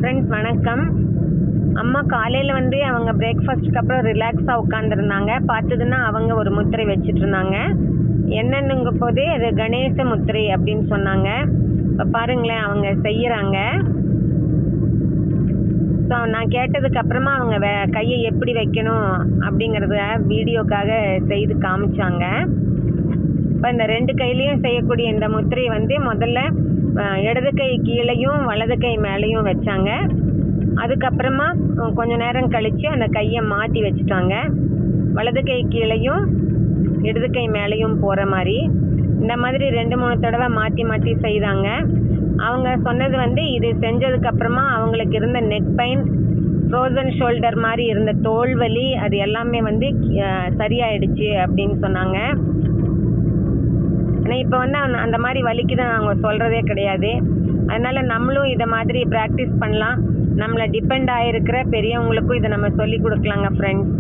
Friends வணக்கம். அம்மா காலையில் வந்து அவங்க பிரேக்ஃபாஸ்ட்டுக்கு அப்புறம் ரிலாக்ஸாக உட்காந்துருந்தாங்க. பார்த்ததுன்னா அவங்க ஒரு முத்திரை வச்சுட்டு இருந்தாங்க. என்னன்னுங்க போதே அது கணேச முத்திரை அப்படின்னு சொன்னாங்க. இப்போ பாருங்களேன் அவங்க செய்கிறாங்க. ஸோ நான் கேட்டதுக்கு அப்புறமா அவங்க கையை எப்படி வைக்கணும் அப்படிங்கிறத வீடியோக்காக செய்து காமிச்சாங்க. இப்போ இந்த 2 கையிலையும் செய்யக்கூடிய இந்த முத்திரையை வந்து முதல்ல இடது கை கீழேயும் வலது கை மேலேயும் வச்சாங்க. அதுக்கப்புறமா கொஞ்ச நேரம் கழித்து அந்த கையை மாற்றி வச்சுட்டாங்க. வலது கை கீழேயும் இடது கை மேலேயும் போகிற மாதிரி இந்த மாதிரி 2-3 தடவை மாற்றி மாற்றி செய்தாங்க. அவங்க சொன்னது வந்து இது செஞ்சதுக்கப்புறமா அவங்களுக்கு இருந்த நெக் பெயின், ஃப்ரோசன் ஷோல்டர் மாதிரி இருந்த தோல் வலி அது எல்லாமே வந்து சரியாயிடுச்சு அப்படின்னு சொன்னாங்க. ஆனால் இப்போ வந்து அந்த மாதிரி வலிக்கு தான் அவங்க சொல்கிறதே கிடையாது. அதனால் நம்மளும் இதை மாதிரி ப்ராக்டிஸ் பண்ணலாம். நம்மளை டிபெண்ட் ஆகிருக்கிற பெரியவங்களுக்கும் இதை நம்ம சொல்லி கொடுக்கலாங்க ஃப்ரெண்ட்ஸ்.